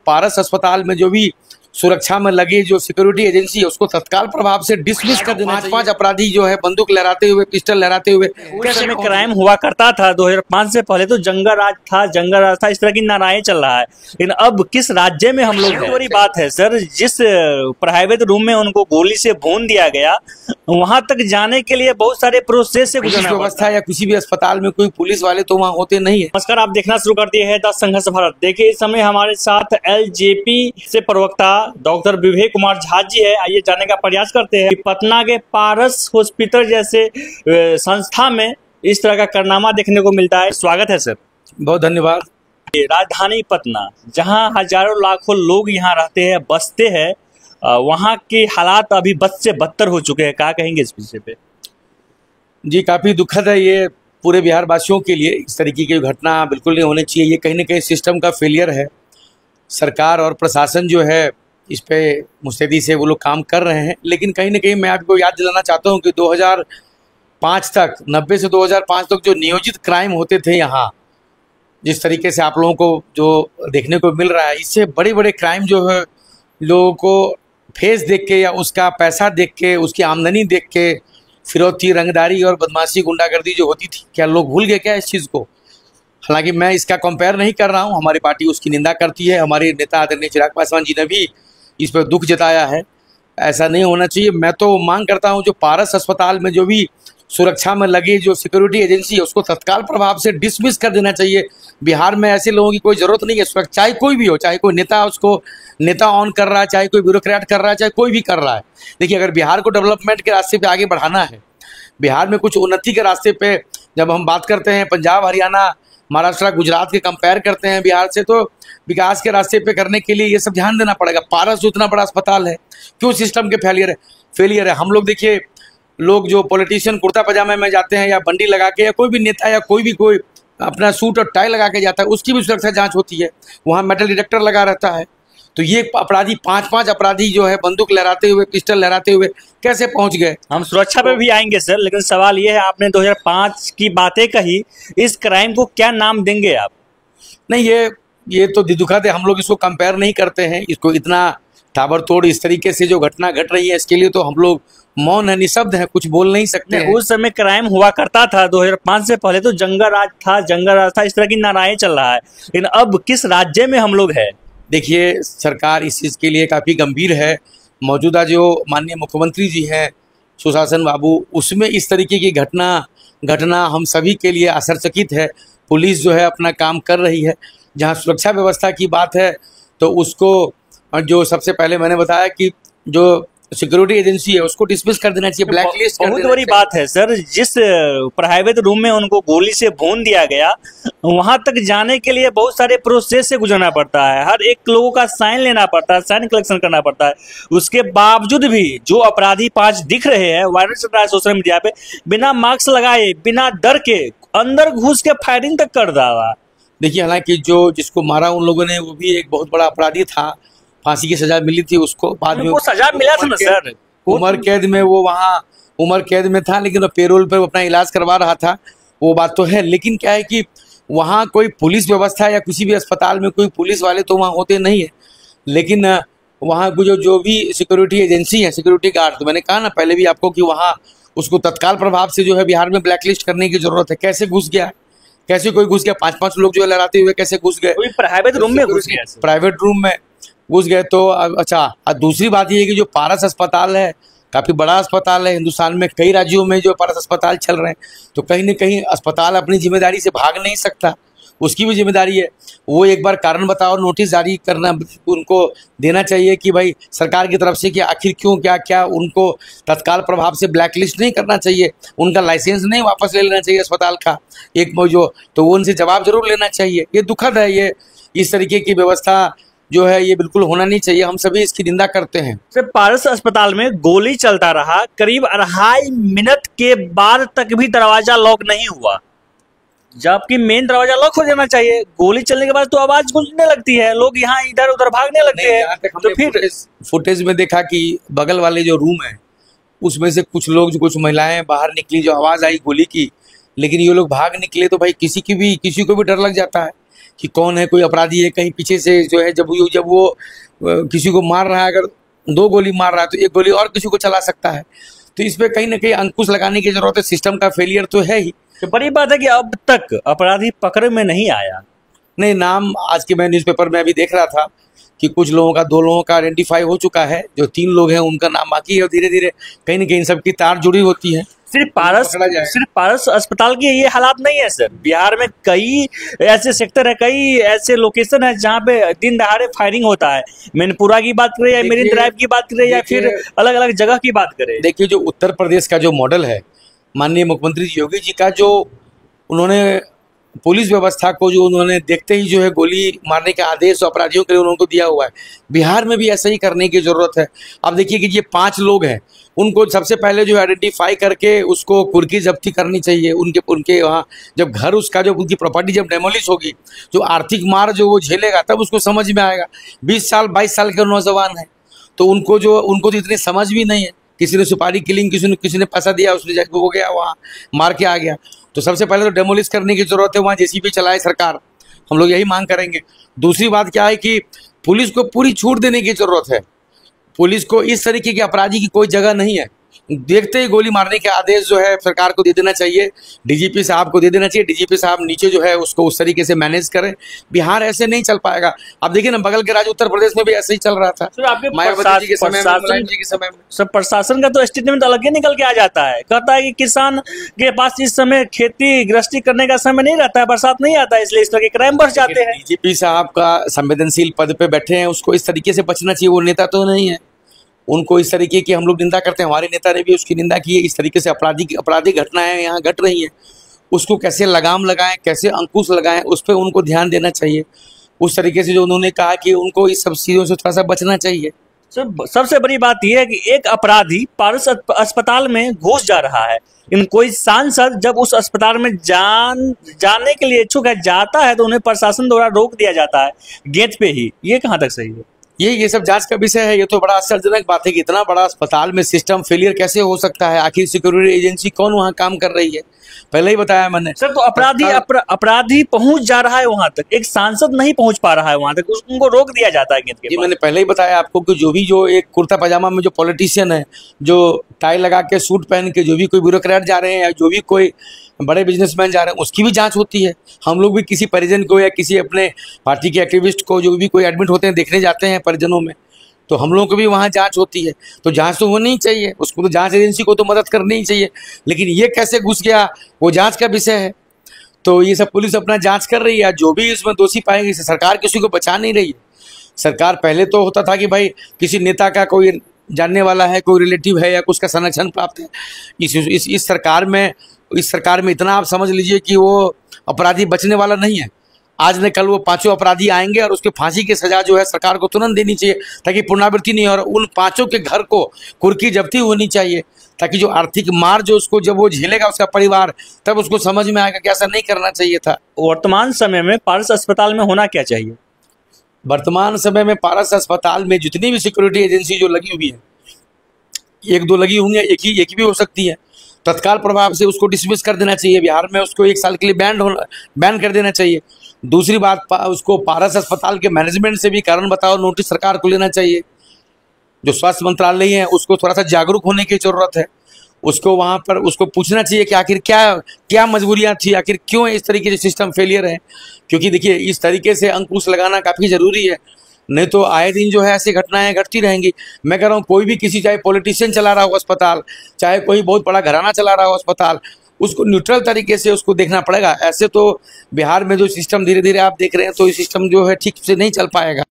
पारस अस्पताल में जो भी सुरक्षा में लगे जो सिक्योरिटी एजेंसी है उसको तत्काल प्रभाव से डिसमिस कर देना चाहिए। पांच अपराधी जो है बंदूक लहराते हुए, पिस्टल लहराते हुए कैसे में क्राइम हुआ करता था 2005 से पहले तो जंगल राज था, इस तरह की नाराएं चल रहा है। लेकिन अब किस राज्य में हम लोग हैं? बड़ी बात है सर, जिस प्राइवेट रूम में उनको गोली से भून दिया गया, वहां तक जाने के लिए बहुत सारे प्रोसेस से गुजरना व्यवस्था या किसी भी अस्पताल में कोई पुलिस वाले तो वहाँ होते नहीं है। नमस्कार, आप देखना शुरू कर दिए हैं द संघर्ष भारत। देखिए इस समय हमारे साथ एलजेपी से प्रवक्ता डॉक्टर विवेक कुमार झा जी है। आइए जानने का प्रयास करते हैं कि पटना के पारस हॉस्पिटल जैसे संस्था में इस तरह का कारनामा देखने को मिलता है। स्वागत है सर। बहुत धन्यवाद। राजधानी पटना, जहां हजारों लाखों लोग यहाँ रहते हैं, बसते हैं, वहाँ के हालात अभी बद से बदतर हो चुके हैं। क्या कहेंगे इस विषय पे? जी, काफी दुखद है ये पूरे बिहार वासियों के लिए। इस तरीके की घटना बिल्कुल नहीं होनी चाहिए। ये कहीं ना कहीं सिस्टम का फेलियर है। सरकार और प्रशासन जो है इस पे मुस्तैदी से वो लोग काम कर रहे हैं, लेकिन कहीं ना कहीं मैं आपको याद दिलाना चाहता हूँ कि 2005 तक, 90 से 2005 तक जो नियोजित क्राइम होते थे यहाँ, जिस तरीके से आप लोगों को जो देखने को मिल रहा है, इससे बड़े बड़े क्राइम जो है लोगों को फेस देख के या उसका पैसा देख के, उसकी आमदनी देख के फिरौती, रंगदारी और बदमाशी, गुंडागर्दी जो होती थी, क्या लोग भूल गए क्या इस चीज़ को? हालांकि मैं इसका कंपेयर नहीं कर रहा हूँ, हमारी पार्टी उसकी निंदा करती है। हमारे नेता आदरणीय चिराग पासवान जी ने भी इस पर दुख जताया है। ऐसा नहीं होना चाहिए। मैं तो मांग करता हूं जो पारस अस्पताल में जो भी सुरक्षा में लगे जो सिक्योरिटी एजेंसी है उसको तत्काल प्रभाव से डिसमिस कर देना चाहिए। बिहार में ऐसे लोगों की कोई ज़रूरत नहीं है। सुरक्षा चाहे कोई भी हो, चाहे कोई नेता उसको नेता ऑन कर रहा है, चाहे कोई ब्यूरोक्रेट कर रहा है, चाहे कोई भी कर रहा है। देखिए, अगर बिहार को डेवलपमेंट के रास्ते पे आगे बढ़ाना है, बिहार में कुछ उन्नति के रास्ते पे जब हम बात करते हैं, पंजाब, हरियाणा, महाराष्ट्र, गुजरात के कंपेयर करते हैं बिहार से, तो विकास के रास्ते पे करने के लिए ये सब ध्यान देना पड़ेगा। पारस जो इतना बड़ा अस्पताल है, क्यों सिस्टम के फेलियर है? हम लोग देखिए, लोग जो पॉलिटिशियन कुर्ता पजामे में जाते हैं या बंडी लगा के, या कोई भी नेता या कोई अपना सूट और टाई लगा के जाता है, उसकी भी सुरक्षा जांच होती है। वहाँ मेटल डिटेक्टर लगा रहता है। तो ये अपराधी पांच अपराधी जो है बंदूक लहराते हुए, पिस्टल लहराते हुए कैसे पहुंच गए? हम सुरक्षा पे भी आएंगे सर, लेकिन सवाल ये है, आपने 2005 की बातें कही, इस क्राइम को क्या नाम देंगे आप? नहीं, ये तो दुखद है। हम लोग इसको कंपेयर नहीं करते हैं। इसको इतना ताबड़तोड़ इस तरीके से जो घटना घट रही है, इसके लिए तो हम लोग मौन है, निशब्द है, कुछ बोल नहीं सकते हैं। उस समय क्राइम हुआ करता था 2005 से पहले तो जंगल राज था, इस तरह की नाराएं चल रहा है। लेकिन अब किस राज्य में हम लोग हैं? देखिए, सरकार इस चीज़ के लिए काफ़ी गंभीर है। मौजूदा जो माननीय मुख्यमंत्री जी हैं सुशासन बाबू, उसमें इस तरीके की घटना हम सभी के लिए असरचकित है। पुलिस जो है अपना काम कर रही है। जहाँ सुरक्षा व्यवस्था की बात है तो उसको, जो सबसे पहले मैंने बताया कि जो सिक्योरिटी एजेंसी है उसको डिसमिस कर देना चाहिए, ब्लैक लिस्ट कर देना चाहिए। बहुत बड़ी बात है सर, जिस प्राइवेट रूम में उनको गोली से भून दिया गया, वहां तक जाने के लिए बहुत सारे प्रोसेस से गुजरना पड़ता है। हर एक लोगों का साइन लेना पड़ता है, साइन कलेक्शन करना पड़ता है। उसके बावजूद भी जो अपराधी 5 दिख रहे हैं, वायरल चल रहा है सोशल मीडिया पे, बिना मास्क लगाए, बिना डर के अंदर घुस के फायरिंग तक कर रहा। देखिए, हालांकि जिसको मारा उन लोगों ने, वो भी एक बहुत बड़ा अपराधी था। फांसी की सजा मिली थी उसको, बाद में सजा मिला था ना सर। उम्र कैद में वो वहाँ उम्र कैद में था, लेकिन वो पेरोल पर अपना इलाज करवा रहा था। वो बात तो है, लेकिन क्या है कि वहाँ कोई पुलिस व्यवस्था या किसी भी अस्पताल में कोई पुलिस वाले तो वहाँ होते नहीं है। लेकिन वहाँ जो भी सिक्योरिटी एजेंसी है, सिक्योरिटी गार्ड, तो मैंने कहा ना पहले भी आपको कि वहाँ उसको तत्काल प्रभाव से जो है बिहार में ब्लैकलिस्ट करने की जरूरत है। कैसे घुस गया, कैसे कोई घुस गया? 5 लोग जो है लहराते हुए कैसे घुस गए? प्राइवेट रूम में घुस गया, प्राइवेट रूम में घुस गए। तो अच्छा, दूसरी बात ये है कि जो पारस अस्पताल है काफ़ी बड़ा अस्पताल है। हिंदुस्तान में कई राज्यों में जो पारस अस्पताल चल रहे हैं, तो कहीं ना कहीं अस्पताल अपनी जिम्मेदारी से भाग नहीं सकता, उसकी भी जिम्मेदारी है। वो एक बार कारण बताओ नोटिस जारी करना उनको देना चाहिए कि भाई सरकार की तरफ से कि आखिर क्यों, क्या उनको तत्काल प्रभाव से ब्लैकलिस्ट नहीं करना चाहिए, उनका लाइसेंस नहीं वापस ले लेना चाहिए अस्पताल का एक जो, तो वो उनसे जवाब जरूर लेना चाहिए। ये दुखद है। ये इस तरीके की व्यवस्था जो है ये बिल्कुल होना नहीं चाहिए। हम सभी इसकी निंदा करते हैं। सर, पारस अस्पताल में गोली चलता रहा, करीब 2.5 मिनट के बाद तक भी दरवाजा लॉक नहीं हुआ, जबकि मेन दरवाजा लॉक हो जाना चाहिए। गोली चलने के बाद तो आवाज गूंजने लगती है, लोग यहाँ इधर उधर भागने लगते हैं। तो फिर फुटेज में देखा कि बगल वाले जो रूम है उसमें से कुछ लोग, कुछ महिलाएं बाहर निकली, जो आवाज आई गोली की, लेकिन ये लोग भाग निकले। तो भाई किसी को भी डर लग जाता है। कि कौन है, कोई अपराधी है कहीं पीछे से जो है, जब वो किसी को मार रहा है, अगर 2 गोली मार रहा है तो 1 गोली और किसी को चला सकता है। तो इस पे कहीं ना कहीं अंकुश लगाने की जरूरत है। सिस्टम का फेलियर तो है ही। तो बड़ी बात है कि अब तक अपराधी पकड़ में नहीं आया। नहीं, नाम आज के मैं न्यूज़पेपर में अभी देख रहा था कि कुछ लोगों का, 2 लोगों का आइडेंटिफाई हो चुका है, जो 3 लोग हैं उनका नाम बाकी है, और धीरे धीरे कहीं ना कहीं इन सबकी तार जुड़ी होती है। सिर्फ पारस अस्पताल के ये हालात नहीं है सर, बिहार में कई ऐसे सेक्टर है, कई ऐसे लोकेशन है जहाँ पे दिन दहाड़े फायरिंग होता है। मैनपुरा की बात करें या मेरिन ड्राइव की बात करें या फिर अलग अलग जगह की बात करें। देखिए, जो उत्तर प्रदेश का जो मॉडल है, माननीय मुख्यमंत्री योगी जी का, जो उन्होंने पुलिस व्यवस्था को जो उन्होंने देखते ही जो है गोली मारने का आदेश अपराधियों के लिए उनको दिया हुआ है, बिहार में भी ऐसा ही करने की जरूरत है। अब देखिए कि ये 5 लोग हैं, उनको सबसे पहले जो आइडेंटिफाई करके उसको कुर्की जब्ती करनी चाहिए। उनके वहाँ जब घर, उसका जो उनकी प्रॉपर्टी जब डेमोलिश होगी, जो आर्थिक मार जो वो झेलेगा, तब उसको समझ में आएगा। 20 साल 22 साल के नौजवान है, तो उनको तो इतनी समझ भी नहीं है। किसी ने सुपारी किलिंग, किसी ने पैसा दिया, उसने जाके वो गया वहाँ मार के आ गया। तो सबसे पहले तो डेमोलिश करने की जरूरत है, वहाँ जेसीबी चलाए सरकार, हम लोग यही मांग करेंगे। दूसरी बात क्या है कि पुलिस को पूरी छूट देने की जरूरत है। पुलिस को इस तरीके के अपराधी की कोई जगह नहीं है। देखते ही गोली मारने के आदेश जो है सरकार को दे देना चाहिए, डीजीपी साहब को दे देना चाहिए। डीजीपी साहब नीचे जो है उसको उस तरीके से मैनेज करें। बिहार ऐसे नहीं चल पाएगा। अब देखिए ना, बगल के राज्य उत्तर प्रदेश में भी ऐसे ही चल रहा था, मायावती जी के समय में, मुलायम जी के समय में। सब प्रशासन का तो स्टेटमेंट अलग ही निकल के आ जाता है, कहता है कि किसान के पास इस समय खेती गृहस्थी करने का समय नहीं रहता है, बरसात नहीं आता है, इसलिए इस तरह के क्राइम बढ़ जाते हैं। डीजीपी साहब का संवेदनशील पद पे बैठे हैं, उसको इस तरीके से बचना चाहिए। वो नेता तो नहीं है, उनको इस तरीके की हम लोग निंदा करते हैं। हमारे नेता ने भी उसकी निंदा की है। इस तरीके से आपराधिक घटनाएं यहाँ घट रही हैं, उसको कैसे लगाम लगाएं, कैसे अंकुश लगाएं, उस पर उनको ध्यान देना चाहिए। उस तरीके से जो उन्होंने कहा कि उनको इस सब चीज़ों से थोड़ा सा बचना चाहिए। सबसे बड़ी बात यह है कि एक अपराधी पारस अस्पताल में घुस जा रहा है, लेकिन कोई सांसद जब उस अस्पताल में जाने के लिए इच्छुक है, जाता है, तो उन्हें प्रशासन द्वारा रोक दिया जाता है गेट पे ही। ये कहाँ तक सही है? ये सब जांच का विषय है। ये तो बड़ा आश्चर्यजनक बात है कि इतना बड़ा अस्पताल में सिस्टम फेलियर कैसे हो सकता है। आखिर सिक्योरिटी एजेंसी कौन वहाँ काम कर रही है, पहले ही बताया मैंने सर। तो अपराधी पहुंच जा रहा है वहां तक, एक सांसद नहीं पहुंच पा रहा है वहां तक, उनको रोक दिया जाता है गेट के पास। मैंने पहले ही बताया आपको कि जो एक कुर्ता पजामा में जो पॉलिटिशियन है, जो टाई लगा के सूट पहन के जो भी कोई ब्यूरोक्रेट जा रहे हैं या जो भी कोई बड़े बिजनेसमैन जा रहे हैं, उसकी भी जांच होती है। हम लोग भी किसी परिजन को या किसी अपने पार्टी के एक्टिविस्ट को जो भी कोई एडमिट होते हैं, देखने जाते हैं परिजनों में, तो हम लोगों को भी वहाँ जांच होती है। तो जांच तो होनी ही चाहिए, उसको तो जांच एजेंसी को तो मदद करनी ही चाहिए। लेकिन ये कैसे घुस गया, वो जांच का विषय है। तो ये सब पुलिस अपना जांच कर रही है। जो भी इसमें दोषी पाएंगे, सरकार किसी को बचा नहीं रही है। सरकार पहले तो होता था कि भाई किसी नेता का कोई जानने वाला है, कोई रिलेटिव है या उसका संरक्षण प्राप्त है। इस सरकार में इतना आप समझ लीजिए कि वो अपराधी बचने वाला नहीं है। आज न कल वो 5 अपराधी आएंगे और उसके फांसी की सजा जो है सरकार को तुरंत देनी चाहिए, ताकि पुनरावृत्ति नहीं हो। और उन 5 के घर को कुर्की जब्ती होनी चाहिए, ताकि जो आर्थिक मार जो उसको जब वो झेलेगा उसका परिवार, तब उसको समझ में आएगा कि ऐसा नहीं करना चाहिए था। वर्तमान समय में पारस अस्पताल में होना क्या चाहिए? वर्तमान समय में पारस अस्पताल में जितनी भी सिक्योरिटी एजेंसी जो लगी हुई है, 1-2 लगी होंगी, एक ही भी हो सकती है, तत्काल प्रभाव से उसको डिसमिस कर देना चाहिए। बिहार में उसको 1 साल के लिए बैन कर देना चाहिए। दूसरी बात, उसको पारस अस्पताल के मैनेजमेंट से भी कारण बताओ नोटिस सरकार को लेना चाहिए। जो स्वास्थ्य मंत्रालय है उसको थोड़ा सा जागरूक होने की जरूरत है। उसको वहाँ पर उसको पूछना चाहिए कि आखिर क्या मजबूरियाँ थी, आखिर क्यों इस तरीके से सिस्टम फेलियर है। क्योंकि देखिए, इस तरीके से अंकुश लगाना काफ़ी ज़रूरी है, नहीं तो आए दिन जो है ऐसी घटनाएं घटती रहेंगी। मैं कह रहा हूँ, कोई भी किसी, चाहे पॉलिटिशियन चला रहा हो अस्पताल, चाहे कोई बहुत बड़ा घराना चला रहा हो अस्पताल, उसको न्यूट्रल तरीके से उसको देखना पड़ेगा। ऐसे तो बिहार में जो सिस्टम धीरे धीरे आप देख रहे हैं, तो ये सिस्टम जो है ठीक से नहीं चल पाएगा।